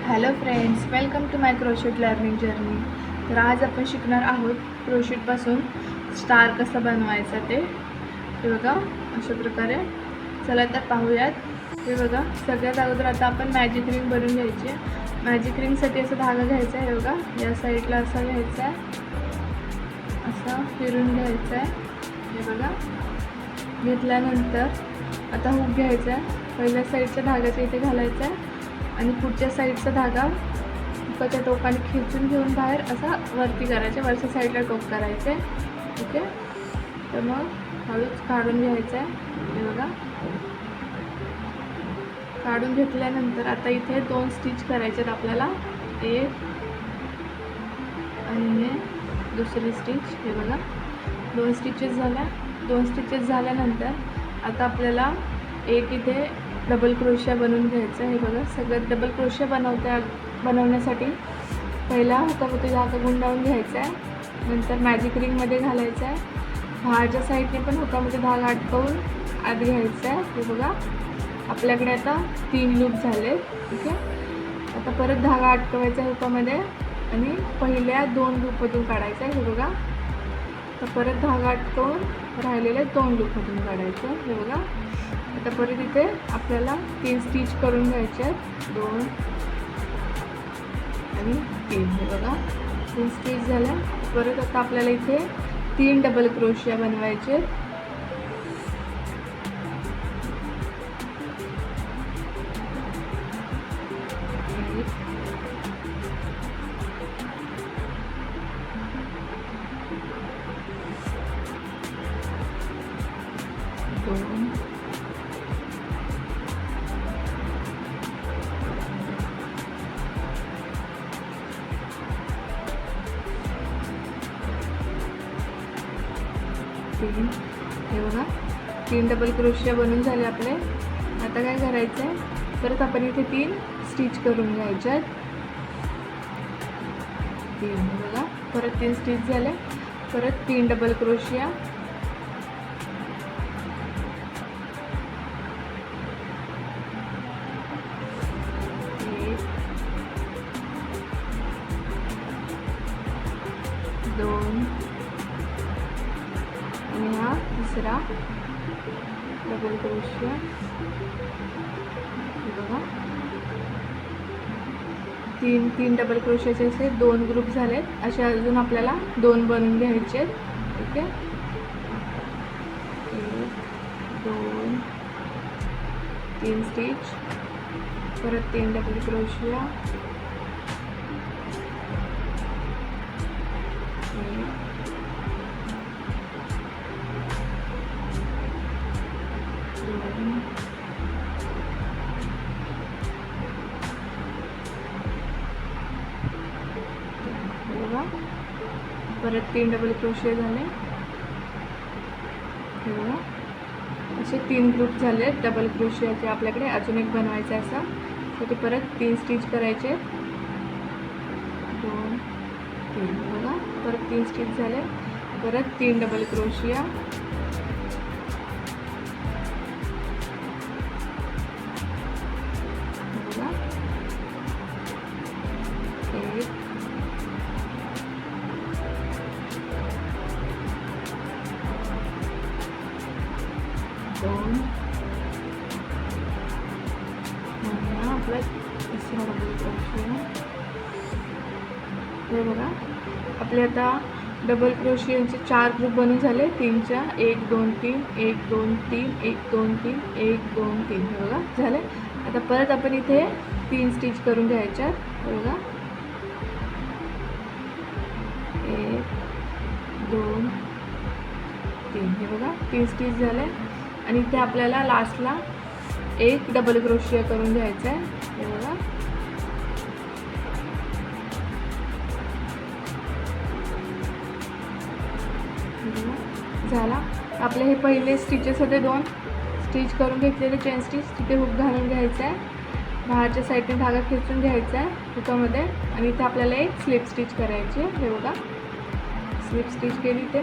Hello friends, welcome to my crochet learning journey. तर आज आपण शिकणार आहोत क्रोशेटपासून स्टार कसा बनवायचा ते बघा अशा प्रकारे. चला तर पाहूयात. हे बघा, सगळ्यात अगोदर आता आपण मॅजिक रिंग बनवून घ्यायची आहे. मॅजिक रिंगसाठी असा धागा घ्यायचा आहे. हे बघा, या साईडला असा घ्यायचा आहे, असा फिरून घ्यायचा आहे. हे बघा, घेतल्यानंतर आता हुक घ्यायचा आहे. पहिल्या साईडच्या धाग्याच्या इथे घालायचा आहे आणि पुढच्या साईडचा धागा हुकाच्या टोकाने खेचून घेऊन बाहेर असा वरती करायचा, वरच्या साईडला टोक करायचे. ओके, तर मग हळूच काढून घ्यायचं आहे. हे बघा, काढून घेतल्यानंतर आता इथे 2 स्टिच करायचे आहेत आपल्याला. एक आणि हे दुसरी स्टिच. हे बघा, 2 स्टिचेस झाल्या. 2 स्टिचेस झाल्यानंतर आता आपल्याला एक इथे डबल क्रोशिया बनवून घ्यायचा. हे बघा, सगळ्यात डबल क्रोशिया बनवण्यासाठी पहिला हातामध्ये धागा गुंडाळून घ्यायचा आहे, नंतर मॅजिक रिंगमध्ये घालायचा आहे. बाहेरच्या साईडने पण हातामध्ये धागा अटकवून आत घ्यायचा आहे. हे बघा, आपल्याकडे आता 3 लूप झाले. ठीक आहे, आता परत धागा अटकवायचा हातामध्ये आणि पहिल्या 2 लूपमधून काढायचा आहे. हे बघा, तर परत धागा अटकवून राहिलेल्या 2 लूपमधून काढायचं. हे बघा, आता परत इथे आपल्याला 3 स्टिच करून घ्यायचे आहेत. 2 आणि 3. हे बघा, 3 स्टिच झाल्या. परत आता आपल्याला इथे 3 डबल क्रोशिया बनवायचे. हे बघा, 3 डबल क्रोशिया बनून झाले आपले. आता काय करायचं आहे, परत आपण इथे 3 स्टिच करून घ्यायचे आहेत. 3. हे बघा, परत 3 स्टिच झाले. परत 3 डबल क्रोशिया. आणि हा तिसरा डबल क्रोशिया. हे बघा, 3 डबल क्रोशियाचे असे 2 ग्रुप झालेत. असे अजून आपल्याला 2 बनवून घ्यायचे. ओके, 1 2 3 स्टिच, परत 3 डबल क्रोशिया. परत 3 डबल क्रोशिया झाले. हे बघा, असे 3 ग्रुप झाले डबल क्रोशियाचे. आपल्याकडे अजून एक बनवायचं आहे असं, तर ते परत 3 स्टिच करायचे. 2 3. बघा, परत 3 स्टिच झाले. परत 3 डबल क्रोशिया. बघा, 1 2 आणि आपला तिसरा डबल क्रोशिया. हे बघा, आपले आता डबल क्रोशियाचे 4 ग्रुप बनून झाले. 3च्या 1 2 3 1 2 3 1 2 3 1 2 3. हे बघा, झाले. आता परत आपण इथे 3 स्टिच करून घ्यायच्या. हे बघा, 1 2 3. हे बघा, 3 स्टिच झाले आणि इथे आपल्याला लास्टला 1 डबल क्रोशिया करून घ्यायचा आहे. हे बघा, झाला. आपले हे पहिले स्टिचेस होते, 2 स्टिच करून घेतलेले चेन स्टिच. तिथे हुक घालून घ्यायचा आहे, बाहेरच्या साईडने धागा खेचून घ्यायचा आहे हुकामध्ये आणि इथे आपल्याला एक स्लिप स्टिच करायची आहे. हे बघा, स्लिप स्टिच केली. ते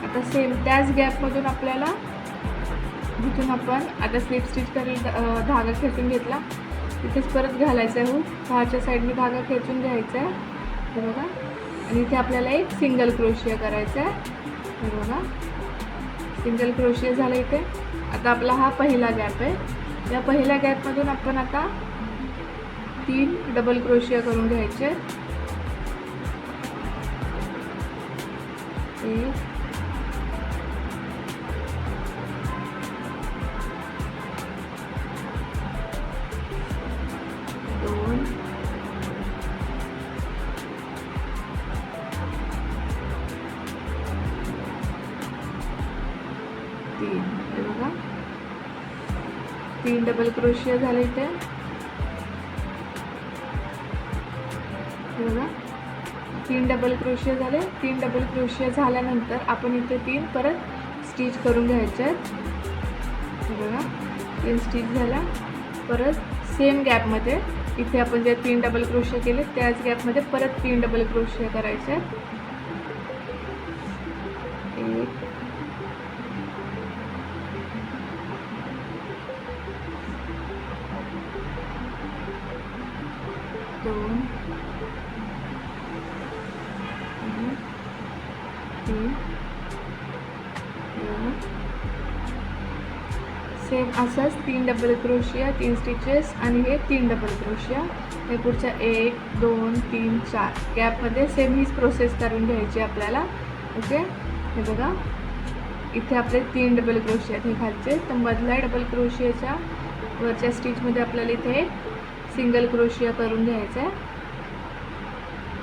आता सेम त्याच गॅपमधून आपल्याला जिथून आपण आता स्लिप स्टिच करेल धागा खेचून घेतला इथेच परत घालायचं आहे हुक. हाच्या साईडने धागा खेचून घ्यायचा आहे, हे बघा. आणि इथे आपल्याला एक सिंगल क्रोशिया करायचा आहे, हे बघा. सिंगल क्रोशिया झालं इथे. आता आपला हा पहिला गॅप आहे. या पहिल्या गॅपमधून आपण आता 3 डबल क्रोशिया करून घ्यायचे. 1 2 3, हे बघा. 3 डबल क्रोशिया झाले इथे, हे बघा. 3 डबल क्रोशिया झाले. 3 डबल क्रोशिया झाल्यानंतर आपण इथे 3 परत स्टिच करून घ्यायचे आहेत, हे बघा. 3 स्टिच झाल्या. परत सेम गॅपमध्ये इथे आपण जे 3 डबल क्रोशिया केले त्याच गॅपमध्ये परत 3 डबल क्रोशिया करायचे आहेत. 1 2 3, सेम असंच 3 डबल क्रोशिया, 3 स्टिचेस आणि हे 3 डबल क्रोशिया. हे पुढच्या 1 2 3 4 गॅपमध्ये सेम हीच प्रोसेस करून घ्यायची आपल्याला. ओके, हे बघा. इथे आपले 3 डबल क्रोशिया आहेत हे खालचे. तर मधल्या डबल क्रोशियाच्या वरच्या स्टिचमध्ये आपल्याला इथे एक सिंगल क्रोशिया करून घ्यायचा आहे,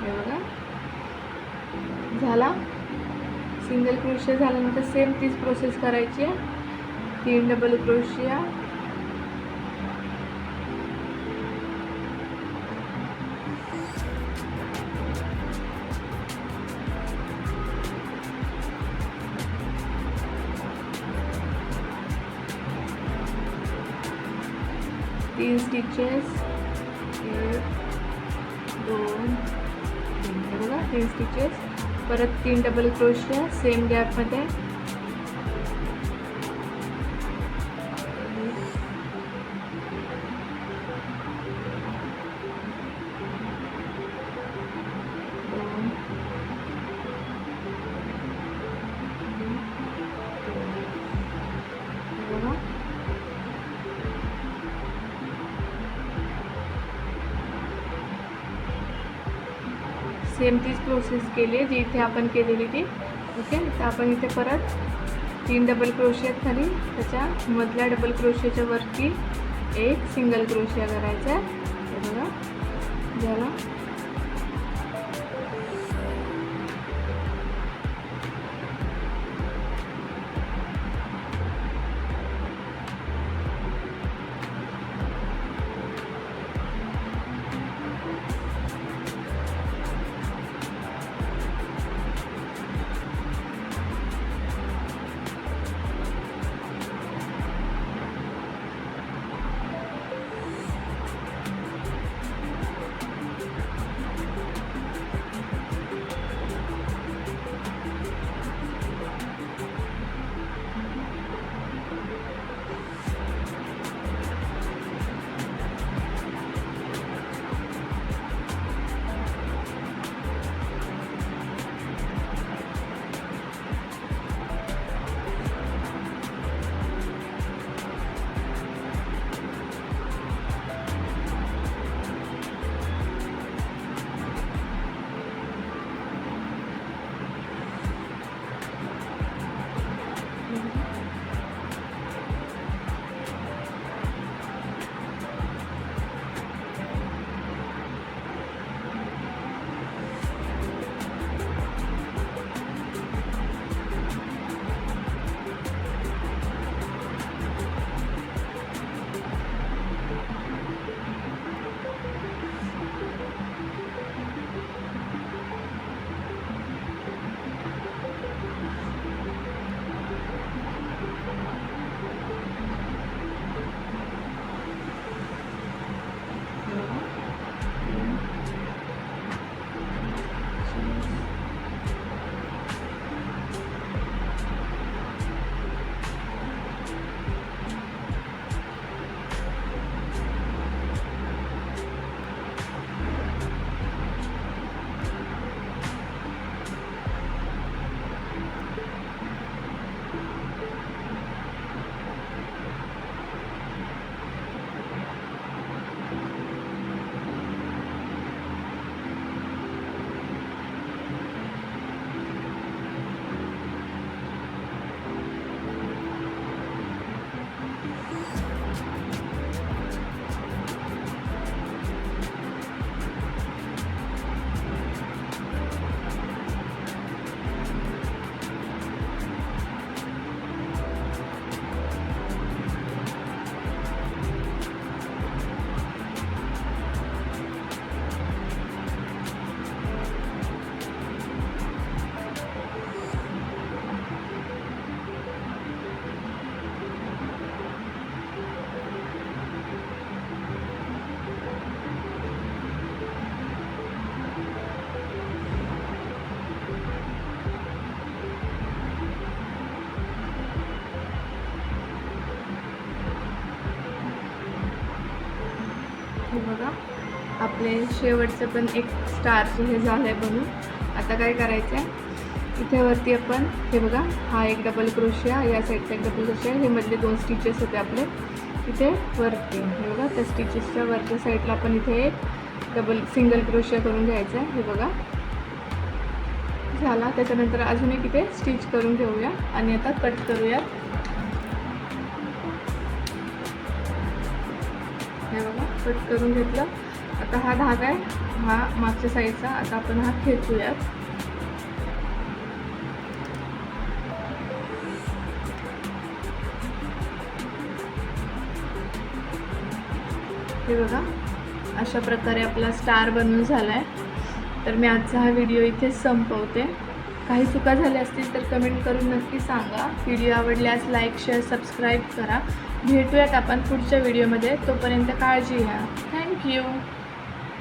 हे बघा. झाला. सिंगल क्रोशिया झाल्यानंतर सेम तीच प्रोसेस करायची आहे. 3 डबल क्रोशिया, तीन स्टिचेस, 1 2 3, हे बघा. 3 स्टिचेस. परत 3 डबल क्रोशिया सेम गॅपमध्ये, 2 सेम तीच प्रोसेस केली आहे जी इथे आपण केलेली ती. ओके, तर आपण इथे परत 3 डबल क्रोशिया खाली, त्याच्या मधल्या डबल क्रोशियाच्या वरती एक सिंगल क्रोशिया करायचा आहे, हे बघा. झाला. आपले शेवटचं पण एक स्टारचं हे झालं आहे बनून. आता काय करायचं आहे, इथे वरती आपण हे बघा, हा एक डबल क्रोशिया, या साईडचा एक डबल क्रोशिया, हे मधले 2 स्टिचेस होते आपले इथे वरती. हे बघा, त्या स्टिचेसच्या वरच्या साईडला आपण इथे एक सिंगल क्रोशिया करून घ्यायचा आहे. हे बघा झाला. त्याच्यानंतर अजून एक इथे स्टिच करून घेऊया आणि आता कट करूया. हे बघा, कट करून घेतलं. आता हा धागा आहे, हा मागच्या साईडचा, आता आपण हा खेचूयात. हे बघा, अशा प्रकारे आपला स्टार बनून झाला आहे. तर मी आजचा हा व्हिडिओ इथेच संपवते. काही चुका झाल्या असतील तर कमेंट करून नक्की सांगा. व्हिडिओ आवडल्यास लाईक, शेअर, सबस्क्राईब करा. भेटूयात आपण पुढच्या व्हिडिओमध्ये. तोपर्यंत काळजी घ्या. थँक्यू.